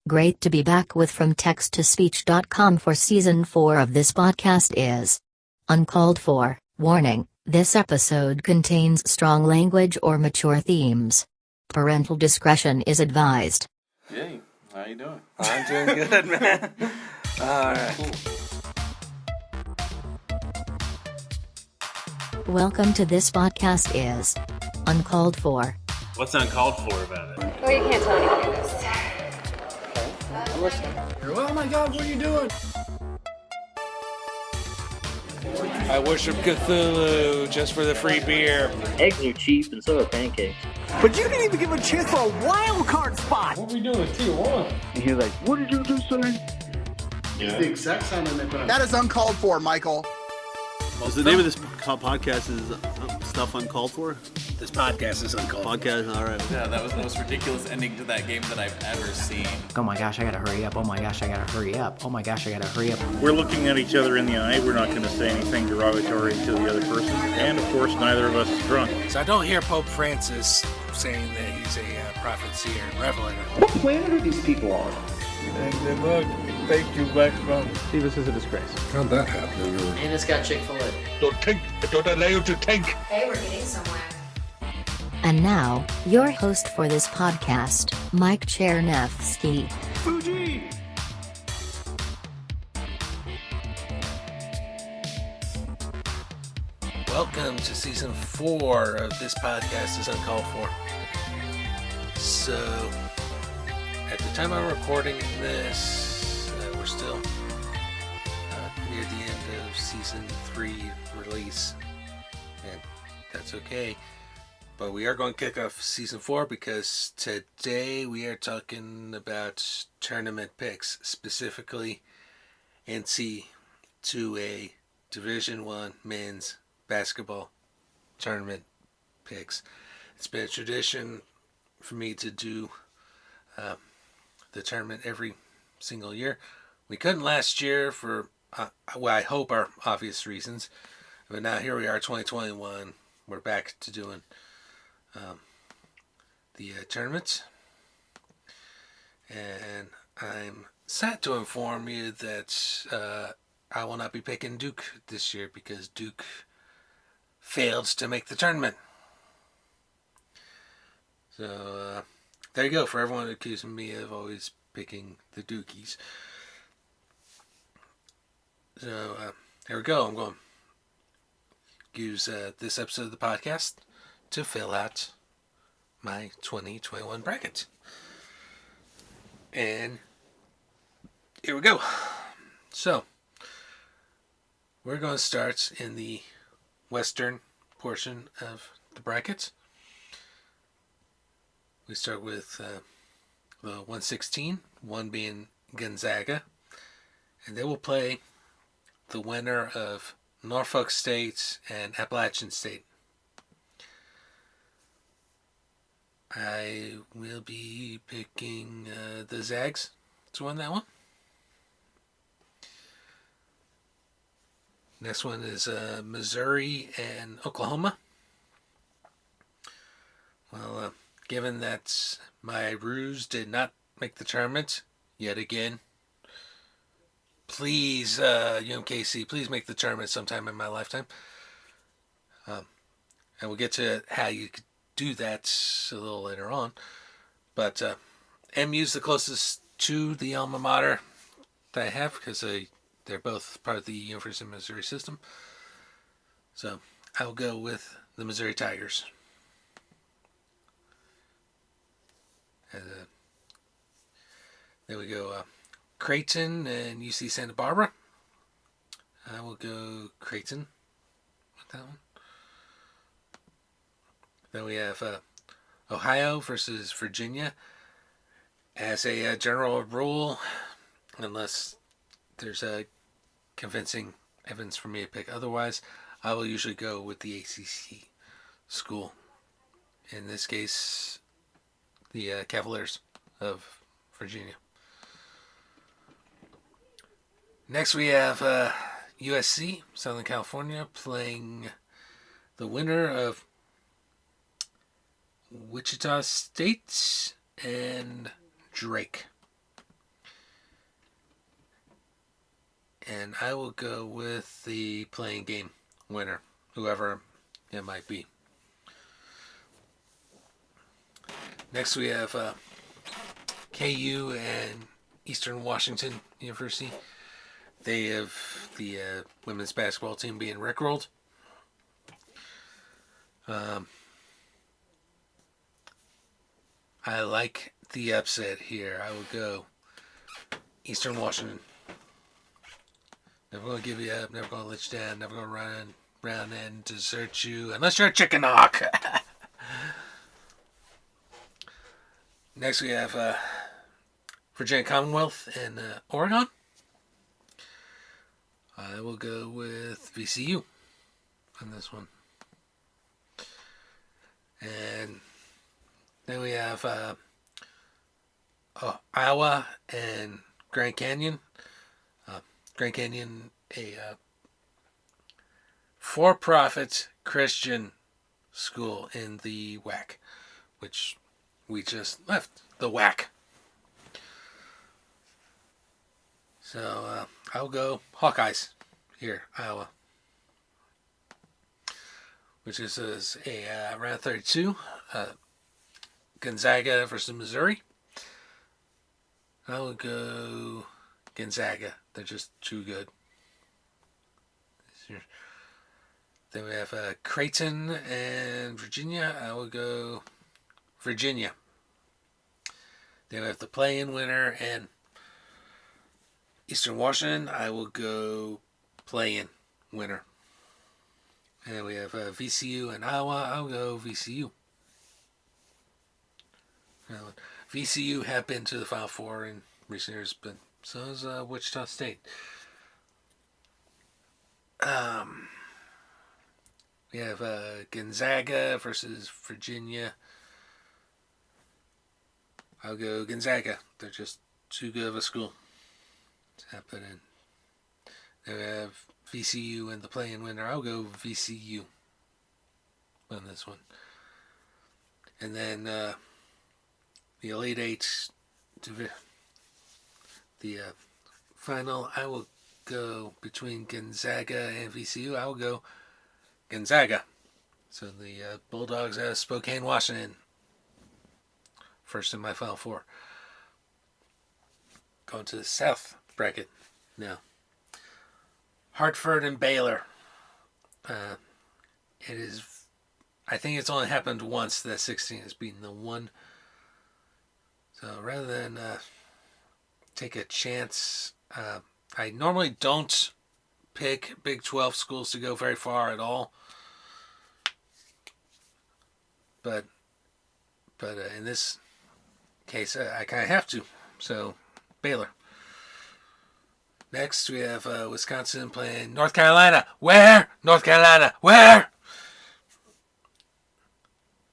Great to be back with FromTextToSpeech.com for Season 4 of this podcast is uncalled for. Warning, this episode contains strong language or mature themes. Parental discretion is advised. Hey, how you doing? I'm doing good, man. Alright. Cool. Welcome to this podcast is uncalled for. What's uncalled for about it? Oh, you can't tell anything in this. I'm listening. Oh my god, what are you doing? I worship Cthulhu just for the free beer. Eggs are cheap and so are pancakes. But you didn't even give a chance for a wild card spot! What are we doing with Tier 1? And you're like, what did you just say? Yeah. The exact sound I make when I'm... That is uncalled for, Michael. Well, the name of this podcast is Stuff Uncalled For? This podcast is uncalled. Podcast, alright. Yeah, that was the most ridiculous ending to that game that I've ever seen. Oh my gosh, I gotta hurry up. Oh my gosh, I gotta hurry up. Oh my gosh, I gotta hurry up. We're looking at each other in the eye. We're not going to say anything derogatory to the other person. And, of course, neither of us is drunk. So I don't hear Pope Francis saying that he's a prophet, seer, and revelator. What planet are these people on? And good luck. Thank you, back from. See, this is a disgrace. How'd that happen? And it's got Chick-fil-A. Don't allow you to think. Hey, we're getting somewhere. And now, your host for this podcast, Mike Chernevsky. Fuji! Welcome to season 4 of this podcast is uncalled for. So, at the time I'm recording this, we're still near the end of season 3 release, and that's okay. But we are going to kick off season 4 because today we are talking about tournament picks, specifically NCAA Division I men's basketball tournament picks. It's been a tradition for me to do the tournament every single year. We couldn't last year for, I hope, are obvious reasons. But now here we are, 2021. We're back to doing the tournaments, and I'm sad to inform you that I will not be picking Duke this year because Duke failed to make the tournament. So there you go, for everyone accusing me of always picking the Dukies. So here we go. I'm going to use this episode of the podcast to fill out my 2021 bracket. And here we go. So, we're going to start in the western portion of the bracket. We start with the 116, one being Gonzaga. And they will play the winner of Norfolk State and Appalachian State. I will be picking the Zags to win that one. Next one is Missouri and Oklahoma. Well, given that my Roos did not make the tournament yet again, please, UMKC, please make the tournament sometime in my lifetime. And we'll get to how you could do that a little later on. But MU's the closest to the alma mater that I have because they're both part of the University of Missouri system. So I'll go with the Missouri Tigers. And there we go. Creighton and UC Santa Barbara. I will go Creighton with that one. Then we have Ohio versus Virginia. As a general rule, unless there's a convincing evidence for me to pick otherwise, I will usually go with the ACC school. In this case, the Cavaliers of Virginia. Next we have USC, Southern California, playing the winner of Wichita State and Drake. one, I will go with the playing game winner, whoever it might be. Next we have KU and Eastern Washington University. They have the women's basketball team being rickrolled. I like the upset here. I will go Eastern Washington. Never going to give you up, never going to let you down, never going to run around and desert you, unless you're a chicken hawk. Next we have Virginia Commonwealth and Oregon. I will go with VCU on this one. And then we have Iowa and Grand Canyon. Grand Canyon, a for-profit Christian school in the WAC, which we just left. The WAC. So I'll go Hawkeyes here, Iowa. Which is a round 32. Gonzaga versus Missouri. I will go Gonzaga. They're just too good. Then we have Creighton and Virginia. I will go Virginia. Then we have the play-in winner and Eastern Washington. I will go play-in winner. And then we have VCU and Iowa. I'll go VCU. VCU have been to the Final Four in recent years, but so is Wichita State. We have Gonzaga versus Virginia. I'll go Gonzaga. They're just too good of a school to have put in. Then we have VCU and the play-in winner. I'll go VCU on this one. And then the Elite Eight, the final, I will go between Gonzaga and VCU. I will go Gonzaga. So the Bulldogs out of Spokane, Washington. First in my Final Four. Going to the South bracket now. Hartford and Baylor. It is. I think it's only happened once that 16 has beaten the 1. So rather than take a chance, I normally don't pick Big 12 schools to go very far at all. But in this case, I kind of have to. So Baylor. Next, we have Wisconsin playing North Carolina. Where? North Carolina. Where?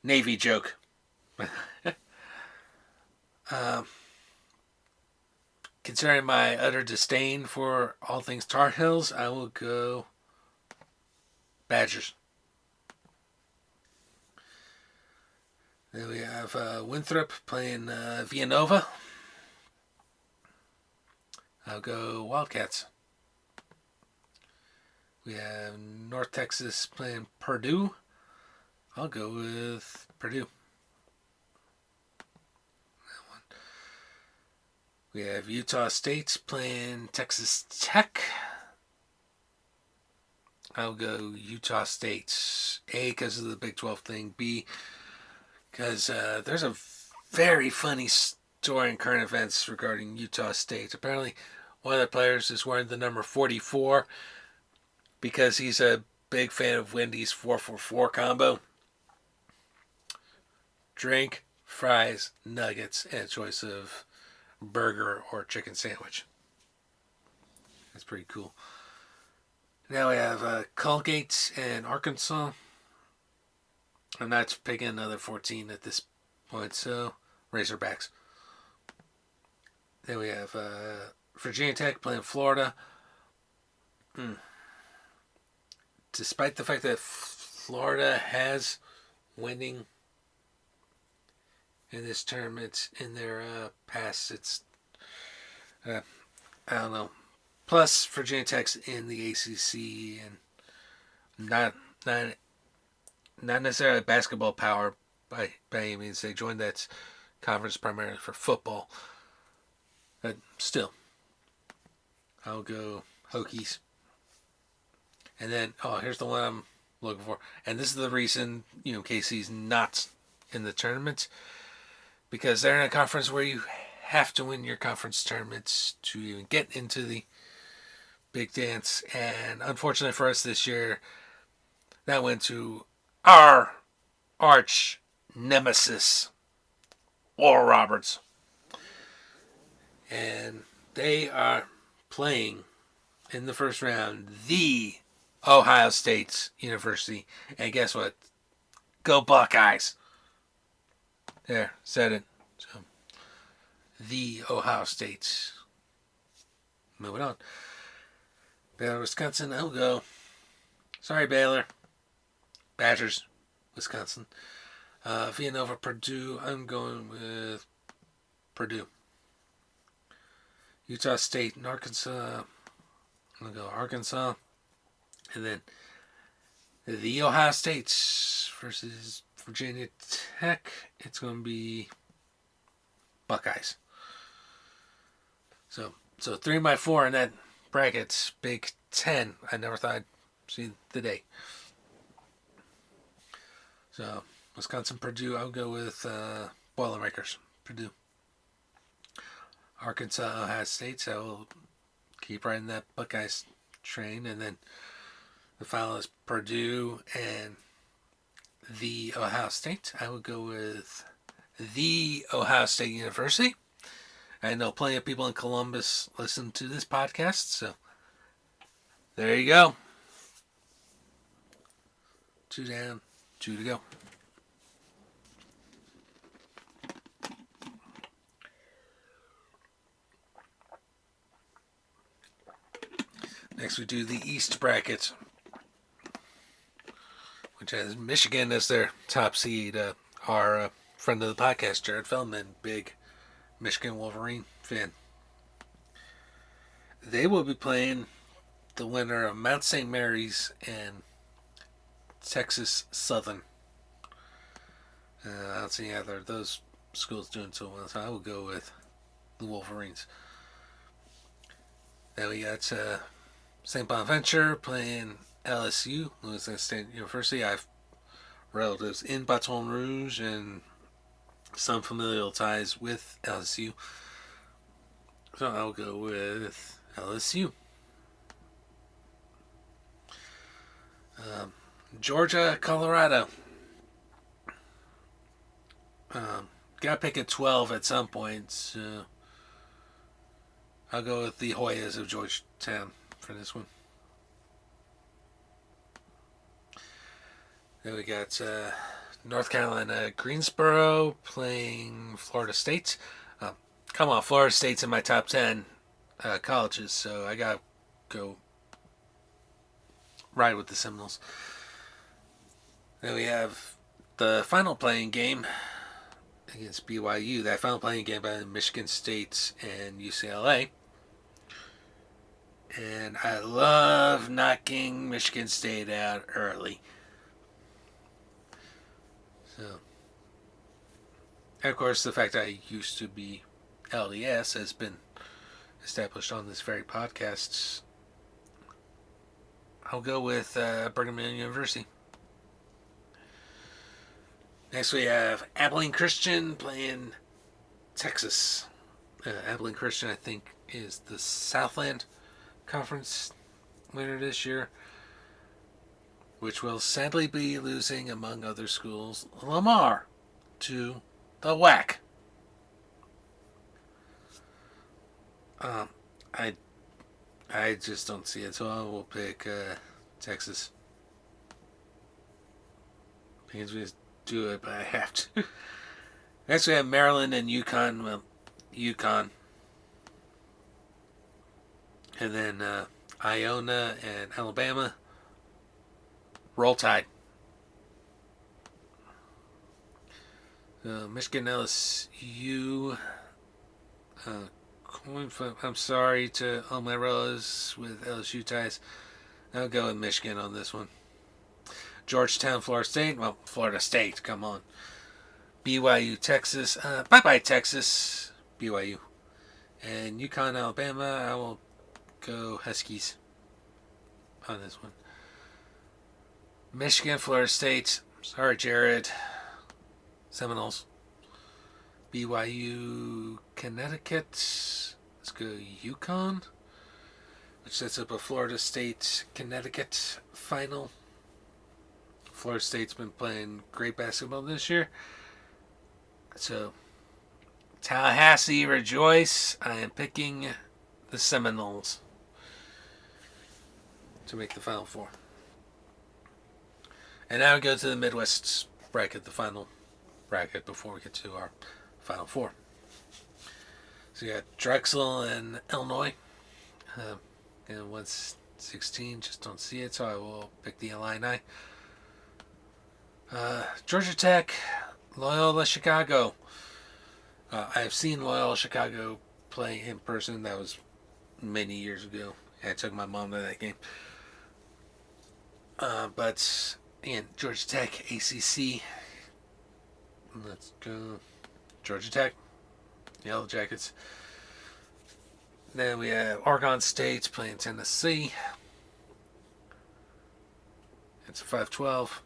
Navy joke. Considering my utter disdain for all things Tar Heels, I will go Badgers. Then we have Winthrop playing Villanova. I'll go Wildcats. We have North Texas playing Purdue. I'll go with Purdue. That one. We have Utah State playing Texas Tech. I'll go Utah State. A, because of the Big 12 thing. B, because there's a very funny story in current events regarding Utah State. Apparently, one of their players is wearing the number 44 because he's a big fan of Wendy's 444 combo. Drink, fries, nuggets, and a choice of burger or chicken sandwich. That's pretty cool. Now we have Colgate and Arkansas. I'm not picking another 14 at this point, so Razorbacks. Then we have Virginia Tech playing Florida. Despite the fact that Florida has winning in this tournament in their past, it's I don't know, Plus, Virginia Tech's in the ACC, and not necessarily basketball power by any means. They joined that conference primarily for football. But still, I'll go Hokies. And then, here's the one I'm looking for. And this is the reason, KC's not in the tournament. Because they're in a conference where you have to win your conference tournaments to even get into the big dance. And unfortunately for us this year, that went to our arch nemesis, Oral Roberts. And they are playing in the first round the Ohio State University. And guess what? Go Buckeyes. There, said it. So, the Ohio State. Moving on. Baylor, Wisconsin, I'll go. Sorry, Baylor. Badgers, Wisconsin. Villanova, Purdue, I'm going with Purdue. Utah State and Arkansas. I'm going to go Arkansas. And then the Ohio State versus Virginia Tech. It's going to be Buckeyes. So 3 by 4 in that bracket. Big 10. I never thought I'd see the day. So Wisconsin, Purdue. I'll go with Boilermakers. Purdue. Arkansas, Ohio State. So we'll keep riding that Buckeyes train. And then the final is Purdue and the Ohio State. I would go with the Ohio State University. I know plenty of people in Columbus listen to this podcast, so there you go. 2 down, 2 to go. Next we do the East bracket, which has Michigan as their top seed. Our friend of the podcast, Jared Feldman, big Michigan Wolverine fan. They will be playing the winner of Mount St. Mary's and Texas Southern. I don't see either of those schools doing so well, so I will go with the Wolverines. Then we got St. Bonaventure playing LSU, Louisiana State University. I have relatives in Baton Rouge and some familial ties with LSU. So I'll go with LSU. Georgia, Colorado. Got to pick a 12 at some point. So I'll go with the Hoyas of Georgetown for this one. Then we got North Carolina, Greensboro playing Florida State. Come on, Florida State's in my top 10 colleges, so I got to go ride with the Seminoles. Then we have the final playing game against BYU. That final playing game by Michigan State and UCLA. And I love knocking Michigan State out early. So, and of course, the fact that I used to be LDS has been established on this very podcast. I'll go with Brigham Young University. Next we have Abilene Christian playing Texas. Abilene Christian, I think, is the Southland Conference winner this year, which will sadly be losing, among other schools, Lamar to the WAC. I just don't see it, so I will pick Texas. Pains me to do it, but I have to. Next we have Maryland and UConn. Well, UConn. And then Iona and Alabama. Roll Tide. Michigan, LSU, coin flip. I'm sorry to all my relatives with LSU ties. I'll go with Michigan on this one. Georgetown, Florida State. Well, Florida State, come on. BYU, Texas. Bye-bye, Texas. BYU. And UConn, Alabama. I will go Huskies on this one. Michigan, Florida State. Sorry, Jared. Seminoles. BYU, Connecticut. Let's go UConn, which sets up a Florida State, Connecticut final. Florida State's been playing great basketball this year. So, Tallahassee, rejoice. I am picking the Seminoles to make the Final Four. And now we go to the Midwest bracket, the final bracket before we get to our Final Four. So you got Drexel and Illinois. And 116, just don't see it, so I will pick the Illini. Georgia Tech, Loyola Chicago. I've seen Loyola Chicago play in person. That was many years ago. I took my mom to that game. But again, Georgia Tech, ACC. Let's go Georgia Tech, Yellow Jackets. Then we have Oregon State playing Tennessee. It's a 5-12.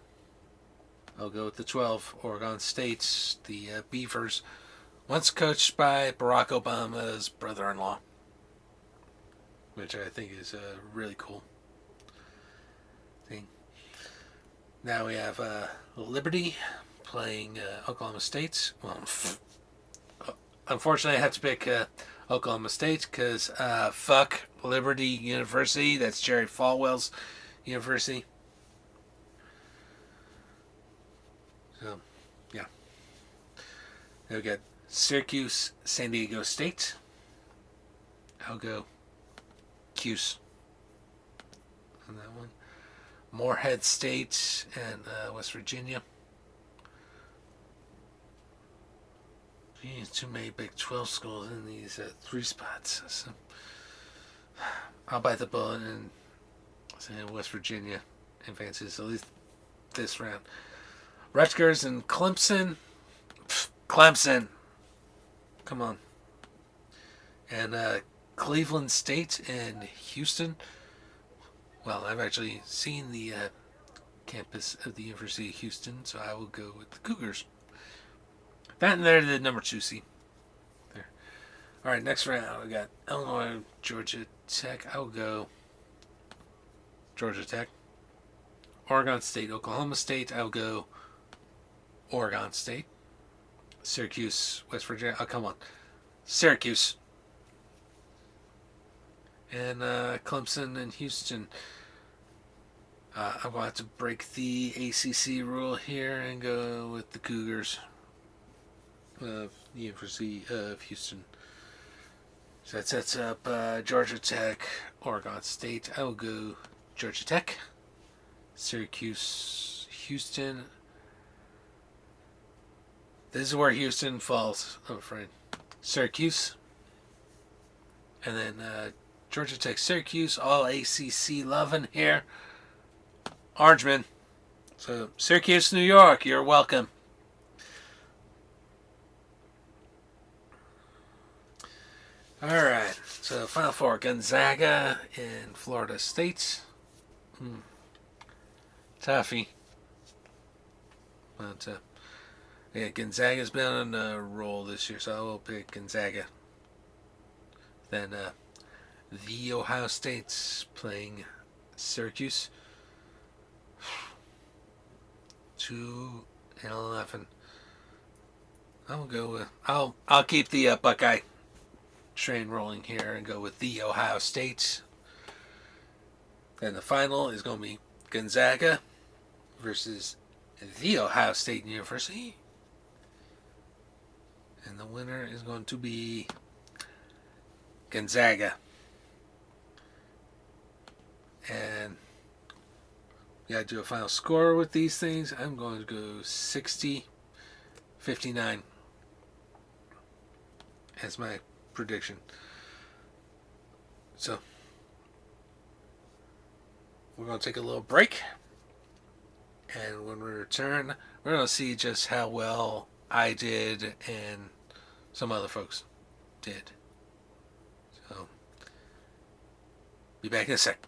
I'll go with the 12. Oregon State, the Beavers. Once coached by Barack Obama's brother-in-law, which I think is a really cool thing. Now we have Liberty playing Oklahoma State. Well, unfortunately, I have to pick Oklahoma State because fuck Liberty University. That's Jerry Falwell's university. So, yeah. Then we got Syracuse, San Diego State. I'll go Cuse on that one. Morehead State and West Virginia. Geez, too many Big 12 schools in these 3 spots. So I'll bite the bullet and say West Virginia advances at least this round. Rutgers and Clemson. Clemson. Come on. And Cleveland State and Houston. Well, I've actually seen the campus of the University of Houston, so I will go with the Cougars. That and they're the number 2 seed. There. All right, next round we got Illinois, Georgia Tech. I'll go Georgia Tech. Oregon State, Oklahoma State. I'll go Oregon State. Syracuse, West Virginia. Oh, come on. Syracuse. And Clemson and Houston. I'm going to have to break the ACC rule here and go with the Cougars of the University of Houston. So that sets up Georgia Tech, Oregon State. I will go Georgia Tech. Syracuse, Houston. This is where Houston falls, I'm afraid. Syracuse. And then Georgia Tech, Syracuse. All ACC loving here. Orangeman. So, Syracuse, New York, you're welcome. Alright, so Final Four. Gonzaga and Florida State. Toughy. But, yeah, Gonzaga's been on a roll this year, so I will pick Gonzaga. Then, the Ohio State's playing Syracuse. 2-11. I'll go with. I'll keep the Buckeye train rolling here and go with the Ohio State. Then the final is going to be Gonzaga versus the Ohio State University. And the winner is going to be Gonzaga. And we got to do a final score with these things. I'm going to go 60-59 as my prediction. So we're going to take a little break. And when we return, we're going to see just how well I did and some other folks did. So, be back in a sec.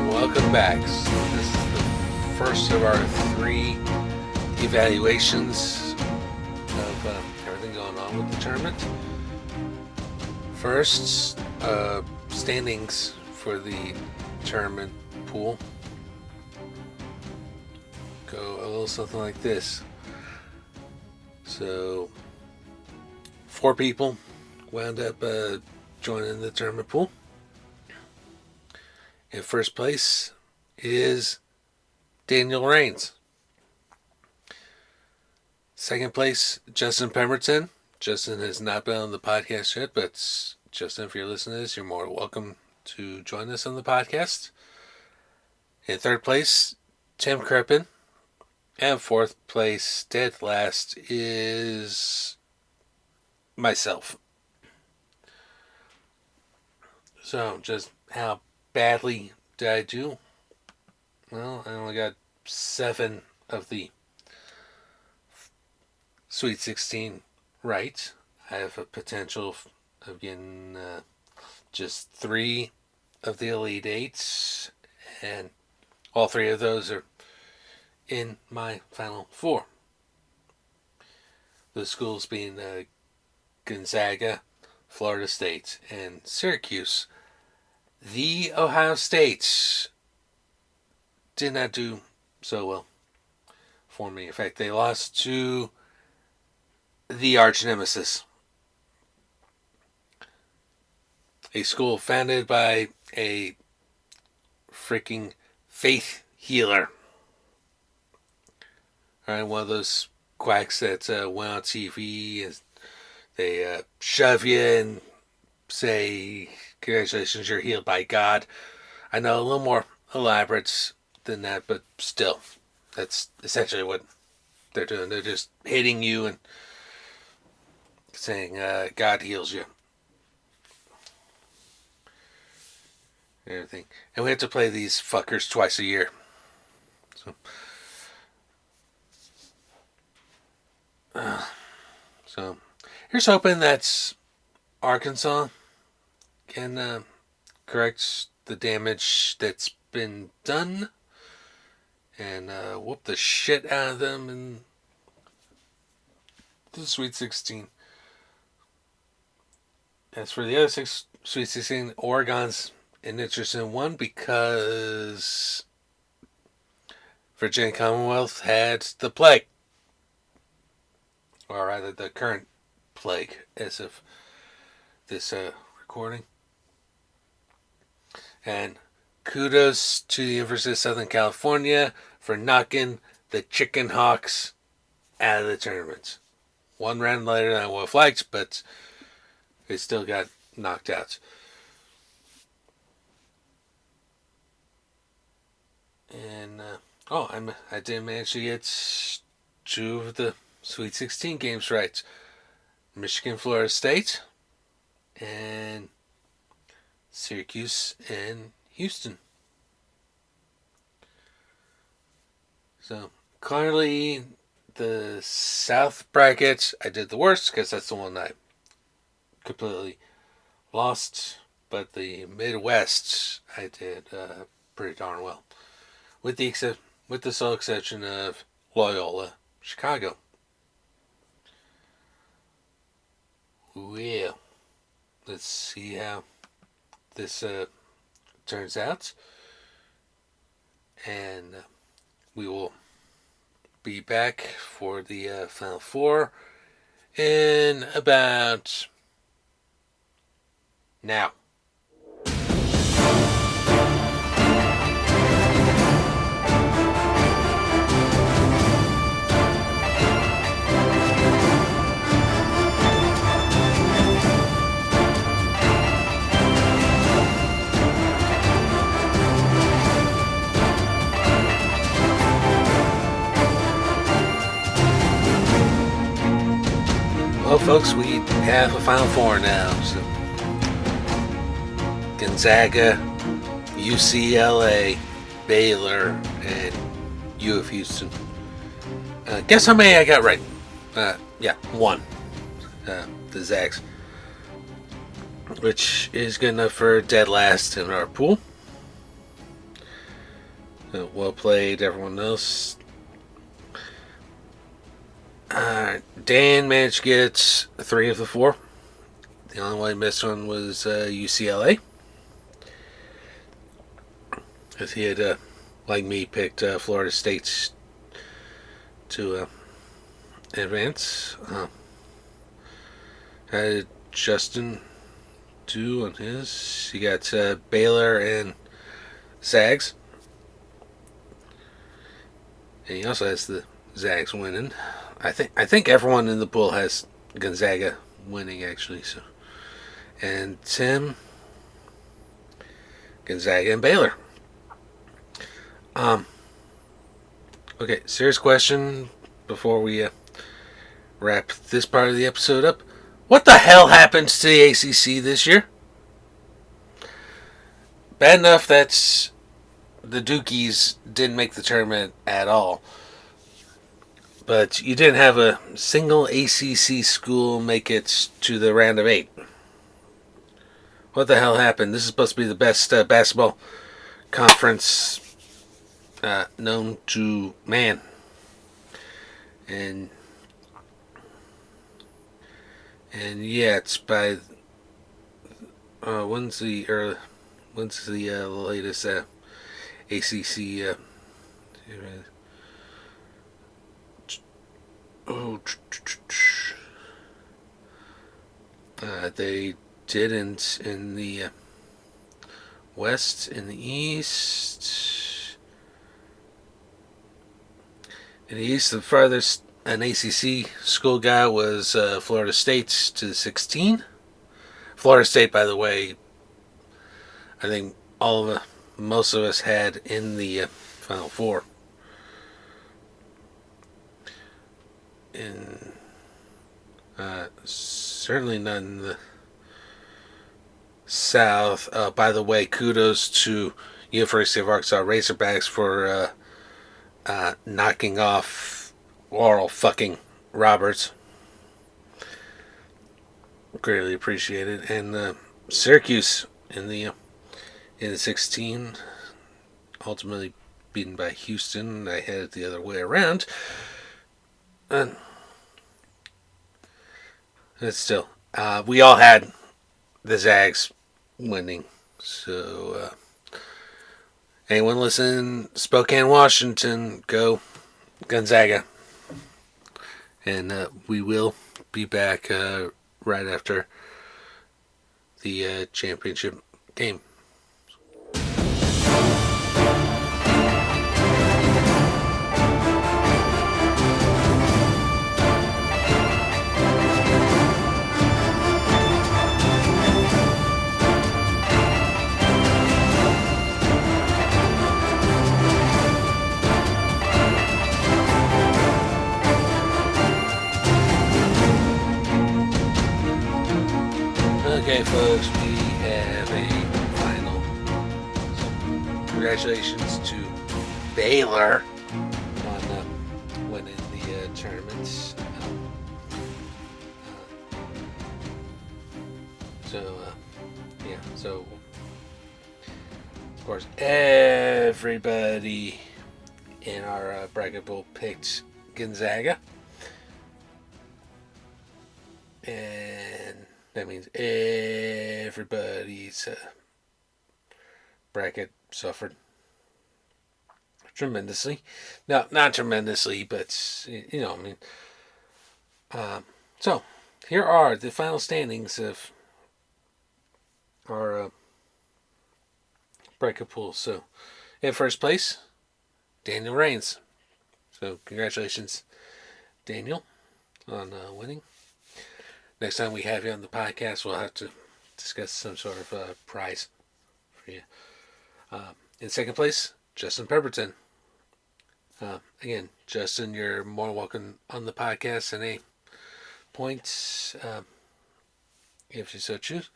Welcome back. So this is the first of our 3 evaluations of everything going on with the tournament. First, standings for the tournament pool go a little something like this. So 4 people wound up joining the tournament pool. In first place is Daniel Raines. Second place, Justin Pemberton. Justin has not been on the podcast yet, but Justin, if you're listening to this, you're more welcome to join us on the podcast. In third place, Tim Crippen. And fourth place, dead last, is myself. So, just how badly did I do? Well, I only got 7 of the Sweet 16 right. I have a potential of getting just 3 of the Elite 8, and all 3 of those are in my Final 4. The schools being Gonzaga, Florida State, and Syracuse. The Ohio State did not do so well for me. In fact, they lost to the arch nemesis, a school founded by a freaking faith healer. All right, one of those quacks that went on TV and they shove you and say, "Congratulations, you're healed by God." I know a little more elaborate than that, but still, that's essentially what they're doing. They're just hitting you and saying, God heals you. And everything. And we have to play these fuckers twice a year. So here's hoping that Arkansas can correct the damage that's been done and whoop the shit out of them in the Sweet 16. As for the other 6 Sweet 16, Oregon's an interesting one because Virginia Commonwealth had the plague. Or rather, the current plague as of this recording. And kudos to the University of Southern California for knocking the Chicken Hawks out of the tournament. 1 round later than I would have liked, but they still got knocked out. And, I did manage to get 2 of the Sweet 16 games right. Michigan, Florida State, and Syracuse and Houston. So, clearly, the South bracket, I did the worst because that's the one I completely lost. But the Midwest, I did pretty darn well. With the sole exception of Loyola, Chicago. Well, let's see how this turns out. And we will be back for the Final 4 in about now. folks, we have a Final Four now. So Gonzaga, UCLA, Baylor, and U of Houston. Guess how many I got right? Yeah, one. The Zags. Which is good enough for dead last in our pool. Well played, everyone else. Dan managed to get 3 of the 4. The only one he missed one was UCLA. Because he had, like me, picked Florida State to advance. Had Justin 2 on his. He got Baylor and Zags. And he also has the Zags winning. I think everyone in the pool has Gonzaga winning, actually. So, and Tim, Gonzaga and Baylor. Okay, serious question before we wrap this part of the episode up. What the hell happens to the ACC this year? Bad enough that the Dukies didn't make the tournament at all. But you didn't have a single ACC school make it to the round of 8. What the hell happened? This is supposed to be the best basketball conference known to man. And yeah, it's by when's the latest ACC they didn't in the West, in the East. In the East, the farthest an ACC school got was Florida State to 16. Florida State, by the way, I think most of us had in the Final Four. In certainly not in the South. By the way, kudos to University of Arkansas Razorbacks for knocking off Oral fucking Roberts. Greatly appreciated. And Syracuse in the 16, ultimately beaten by Houston. I had it the other way around. And still, we all had the Zags winning. So, anyone listen, Spokane, Washington, go Gonzaga. And we will be back right after the championship game. Okay, folks, we have a final. So, congratulations to Baylor on winning the tournament. So, of course, everybody in our bracket pool picked Gonzaga. And that means everybody's bracket suffered tremendously. No, not tremendously, but, you know, I mean. So, here are the final standings of our bracket pool. So, in first place, Daniel Raines. So, congratulations, Daniel, on winning. Next time we have you on the podcast, we'll have to discuss some sort of prize for you. In second place, Justin Pemberton. Again, Justin, you're more welcome on the podcast than a points, if you so choose.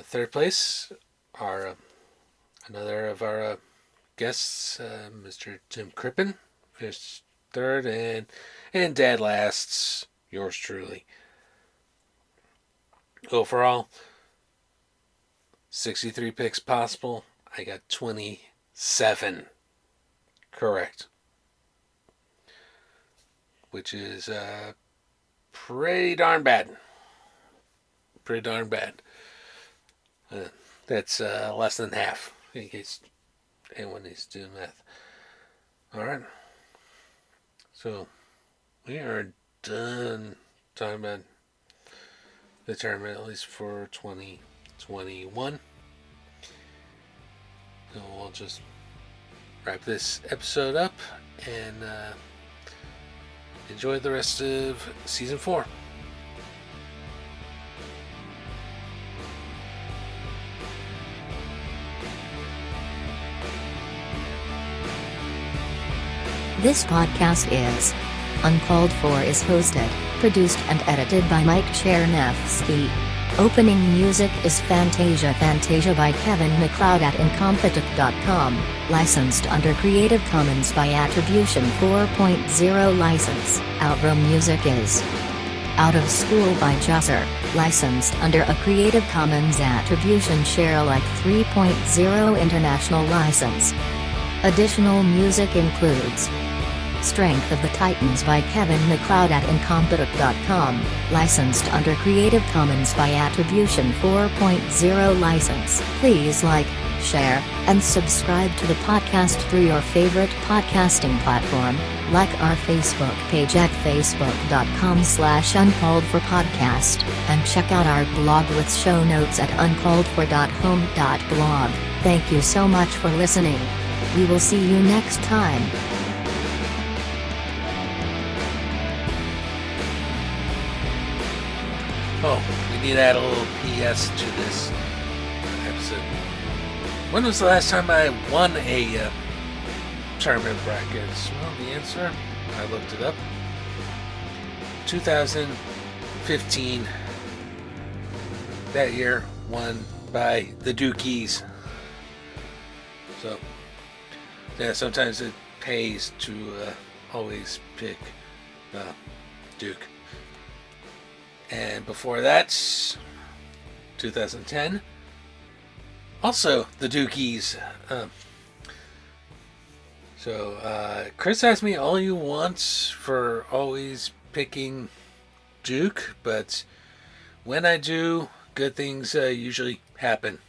Third place are another of our guests, Mr. Tim Crippen, finished third, and dead last, yours truly. Overall, 63 picks possible. I got 27 correct, which is pretty darn bad. Pretty darn bad. That's less than half, in case anyone needs to do math. Alright. So, we are done talking about the tournament, at least for 2021. So we'll just wrap this episode up and enjoy the rest of Season 4. This podcast is Uncalled For is hosted, produced and edited by Mike Chernevsky. Opening music is Fantasia by Kevin MacLeod at Incompetech.com, licensed under Creative Commons by Attribution 4.0 license. Outro music is Out of School by Jusser, licensed under a Creative Commons Attribution Share Alike 3.0 international license. Additional music includes Strength of the Titans by Kevin MacLeod at Incompetech.com, licensed under Creative Commons by Attribution 4.0 license. Please like, share, and subscribe to the podcast through your favorite podcasting platform. Like our Facebook page at facebook.com/uncalledforpodcast, and check out our blog with show notes at uncalledfor.home.blog. Thank you so much for listening. We will see you next time. Oh, we need to add a little PS to this episode. When was the last time I won a tournament bracket? Well, the answer, I looked it up. 2015. That year, won by the Dukies. So, yeah, sometimes it pays to always pick Duke. And before that, 2010, also the Dukies. Criticize me all you want for always picking Duke, but when I do, good things usually happen.